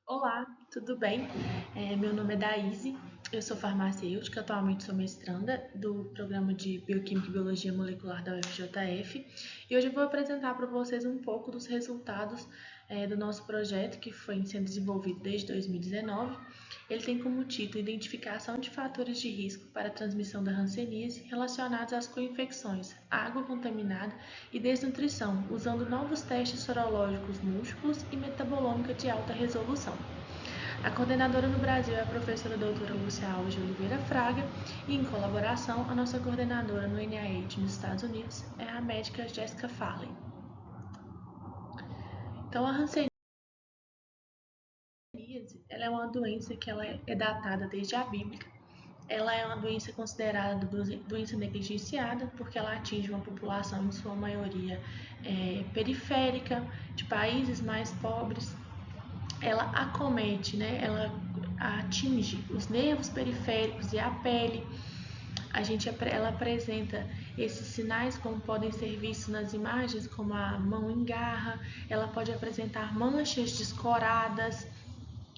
Olá, tudo bem? Meu nome é Daíse, eu sou farmacêutica, atualmente sou mestranda do programa de Bioquímica e Biologia Molecular da UFJF e hoje eu vou apresentar para vocês um pouco dos resultados do nosso projeto que foi sendo desenvolvido desde 2019. Ele tem como título Identificação de fatores de risco para a transmissão da hanseníase relacionados às co-infecções, água contaminada e desnutrição, usando novos testes sorológicos múltiplos e metabolômica de alta resolução. A coordenadora no Brasil é a professora doutora Lúcia Alves de Oliveira Fraga e, em colaboração, a nossa coordenadora no NIH nos Estados Unidos é a médica Jessica Farley. Então, a hanseníase ela é uma doença que ela é datada desde a Bíblia. Ela é uma doença considerada doença negligenciada porque ela atinge uma população, em sua maioria, periférica, de países mais pobres. Ela acomete, né? Ela atinge os nervos periféricos e a pele. Ela apresenta esses sinais como podem ser vistos nas imagens, como a mão em garra, ela pode apresentar manchas descoradas,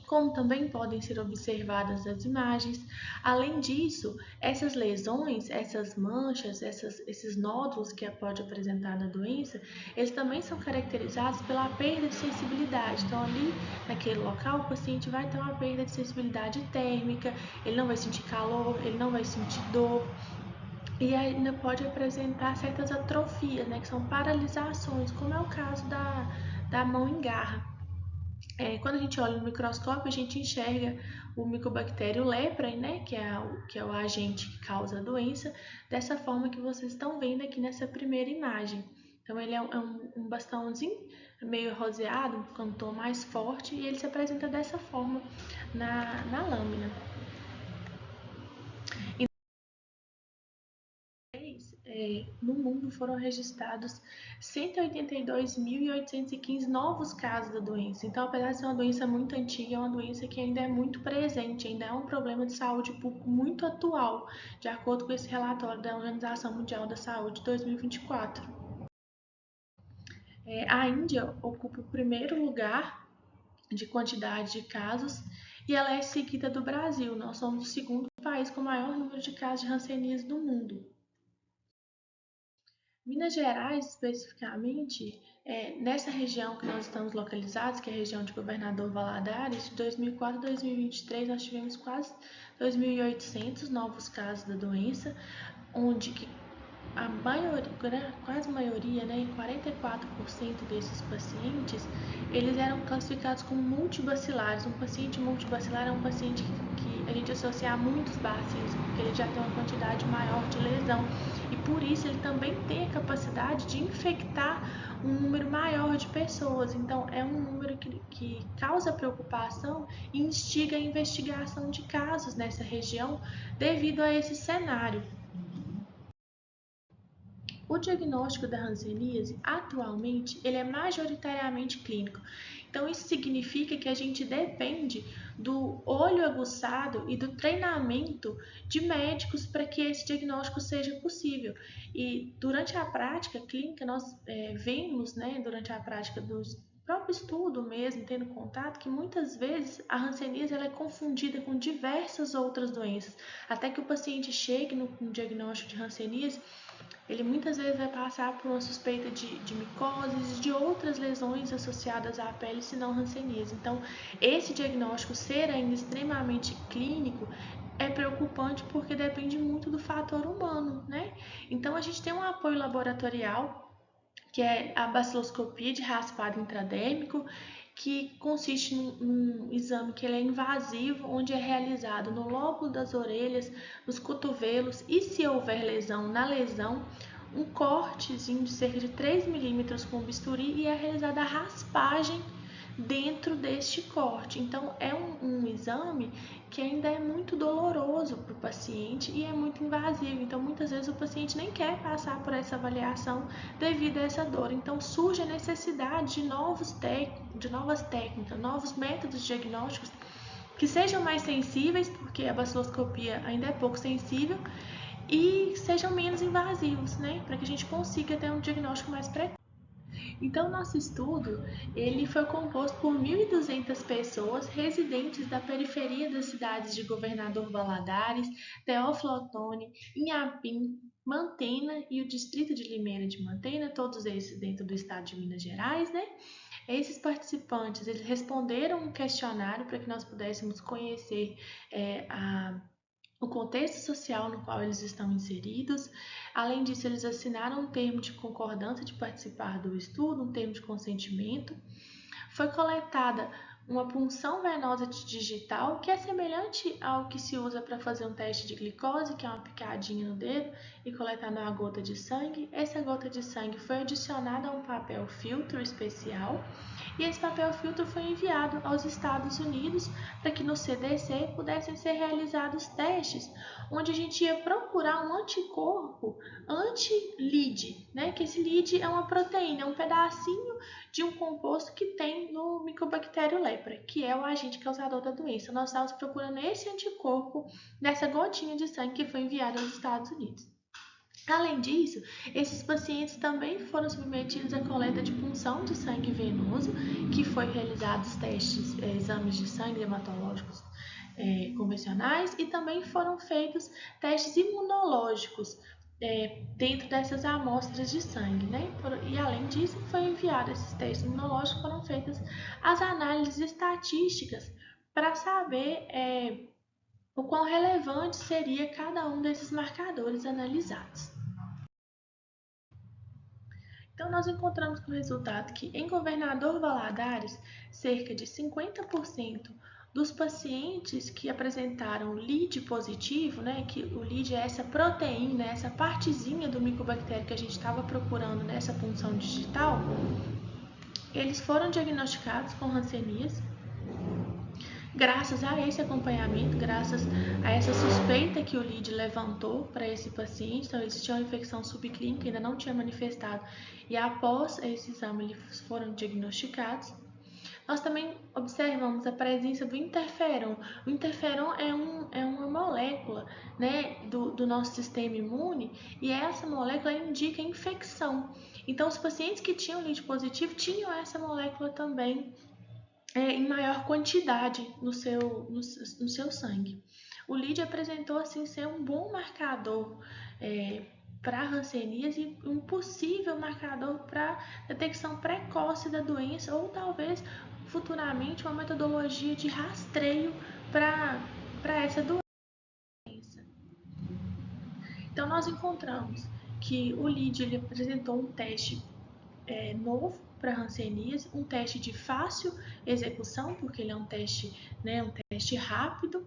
como também podem ser observadas nas imagens. Além disso, essas lesões, essas manchas, esses nódulos que pode apresentar na doença, eles também são caracterizados pela perda de sensibilidade. Então, ali naquele local, o paciente vai ter uma perda de sensibilidade térmica, ele não vai sentir calor, ele não vai sentir dor. E ainda pode apresentar certas atrofias, né, que são paralisações, como é o caso da mão em garra. Quando a gente olha no microscópio, a gente enxerga o micobactério lepra, né, que é o agente que causa a doença, dessa forma que vocês estão vendo aqui nessa primeira imagem. Então, ele é um bastãozinho meio roseado, um tom mais forte, e ele se apresenta dessa forma na lâmina. No mundo foram registrados 182.815 novos casos da doença. Então, apesar de ser uma doença muito antiga, é uma doença que ainda é muito presente, ainda é um problema de saúde pública muito atual, de acordo com esse relatório da Organização Mundial da Saúde 2024. A Índia ocupa o primeiro lugar de quantidade de casos e ela é seguida do Brasil. Nós somos o segundo país com o maior número de casos de hanseníase do mundo. Minas Gerais, especificamente, nessa região que nós estamos localizados, que é a região de Governador Valadares, de 2004 a 2023 nós tivemos quase 2.800 novos casos da doença, onde a maioria, quase a maioria, né, 44% desses pacientes, eles eram classificados como multibacilares. Um paciente multibacilar é um paciente que a gente associa a muitos bacilos, porque ele já tem uma quantidade maior de lesão e por isso ele também tem a capacidade de infectar um número maior de pessoas. Então, é um número que causa preocupação e instiga a investigação de casos nessa região devido a esse cenário. O diagnóstico da hanseníase, atualmente, ele é majoritariamente clínico. Então, isso significa que a gente depende do olho aguçado e do treinamento de médicos para que esse diagnóstico seja possível. E durante a prática clínica, nós vemos, né, durante a prática dos próprio estudo mesmo, tendo contato, que muitas vezes a hanseníase ela é confundida com diversas outras doenças, até que o paciente chegue no diagnóstico de hanseníase, ele muitas vezes vai passar por uma suspeita de micoses e de outras lesões associadas à pele, se não hanseníase. Então, esse diagnóstico ser ainda extremamente clínico é preocupante porque depende muito do fator humano, né? Então, a gente tem um apoio laboratorial, que é a baciloscopia de raspado intradérmico, que consiste num exame que ele é invasivo, onde é realizado no lóbulo das orelhas, nos cotovelos e, se houver lesão, na lesão, um cortezinho de cerca de 3 milímetros com bisturi e é realizada a raspagem dentro deste corte. Então, é um exame que ainda é muito doloroso para o paciente e é muito invasivo. Então, muitas vezes o paciente nem quer passar por essa avaliação devido a essa dor. Então, surge a necessidade de novas técnicas, novos métodos diagnósticos que sejam mais sensíveis, porque a baciloscopia ainda é pouco sensível, e sejam menos invasivos, né? Para que a gente consiga ter um diagnóstico mais precoce. Então, nosso estudo ele foi composto por 1.200 pessoas residentes da periferia das cidades de Governador Valadares, Teófilo Otoni, Inhapim, Mantena e o distrito de Limeira de Mantena, todos esses dentro do estado de Minas Gerais, né? Esses participantes, eles responderam um questionário para que nós pudéssemos conhecer o contexto social no qual eles estão inseridos. Além disso, eles assinaram um termo de concordância de participar do estudo, um termo de consentimento. Foi coletada uma punção venosa digital, que é semelhante ao que se usa para fazer um teste de glicose, que é uma picadinha no dedo e coletar uma gota de sangue. Essa gota de sangue foi adicionada a um papel filtro especial e esse papel filtro foi enviado aos Estados Unidos para que no CDC pudessem ser realizados testes, onde a gente ia procurar um anticorpo anti-LID, né? Que esse LID é uma proteína, é um pedacinho de um composto que tem no Mycobacterium lepra, que é o agente causador da doença. Nós estávamos procurando esse anticorpo nessa gotinha de sangue que foi enviada aos Estados Unidos. Além disso, esses pacientes também foram submetidos à coleta de punção de sangue venoso, que foi realizados testes, exames de sangue hematológicos convencionais, e também foram feitos testes imunológicos dentro dessas amostras de sangue, né? E além disso, foi enviado esses testes imunológicos, foram feitas as análises estatísticas para saber o quão relevante seria cada um desses marcadores analisados. Então, nós encontramos com o resultado que em Governador Valadares, cerca de 50% dos pacientes que apresentaram LID positivo, né, que o LID é essa proteína, essa partezinha do micobactério que a gente estava procurando nessa punção digital, eles foram diagnosticados com hanseníase. Graças a esse acompanhamento, graças a essa suspeita que o LID levantou para esse paciente, então existia uma infecção subclínica, ainda não tinha manifestado, e após esse exame eles foram diagnosticados. Nós também observamos a presença do interferon. O interferon é uma molécula, né, do nosso sistema imune, e essa molécula indica infecção. Então, os pacientes que tinham LID positivo tinham essa molécula também em maior quantidade no seu sangue. O LID apresentou assim ser um bom marcador para hanseníase e um possível marcador para detecção precoce da doença ou talvez futuramente uma metodologia de rastreio para essa doença. Então nós encontramos que o LID ele apresentou um teste novo para hanseníase, um teste de fácil execução, porque ele é um teste rápido.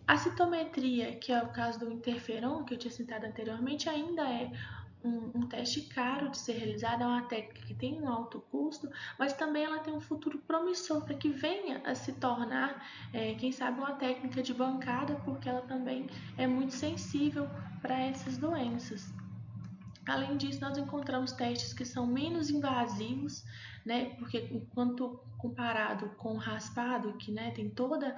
A citometria, que é o caso do interferon, que eu tinha citado anteriormente, ainda é um teste caro de ser realizado, é uma técnica que tem um alto custo, mas também ela tem um futuro promissor para que venha a se tornar, quem sabe, uma técnica de bancada, porque ela também é muito sensível para essas doenças. Além disso, nós encontramos testes que são menos invasivos, né? Porque enquanto comparado com o raspado, que tem toda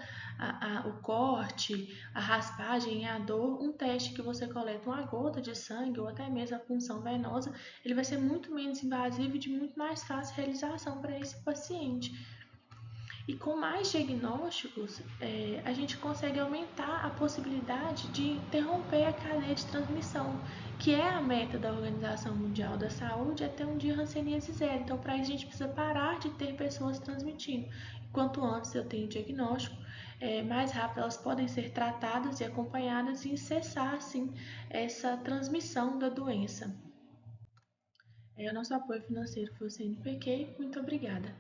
o corte, a raspagem e a dor, um teste que você coleta uma gota de sangue ou até mesmo a punção venosa, ele vai ser muito menos invasivo e de muito mais fácil realização para esse paciente. E com mais diagnósticos, a gente consegue aumentar a possibilidade de interromper a cadeia de transmissão, que é a meta da Organização Mundial da Saúde, é ter um dia hanseníase zero. Então, para isso, a gente precisa parar de ter pessoas transmitindo. Quanto antes eu tenho o diagnóstico, mais rápido elas podem ser tratadas e acompanhadas e cessar, assim, essa transmissão da doença. O nosso apoio financeiro foi o CNPq. Muito obrigada.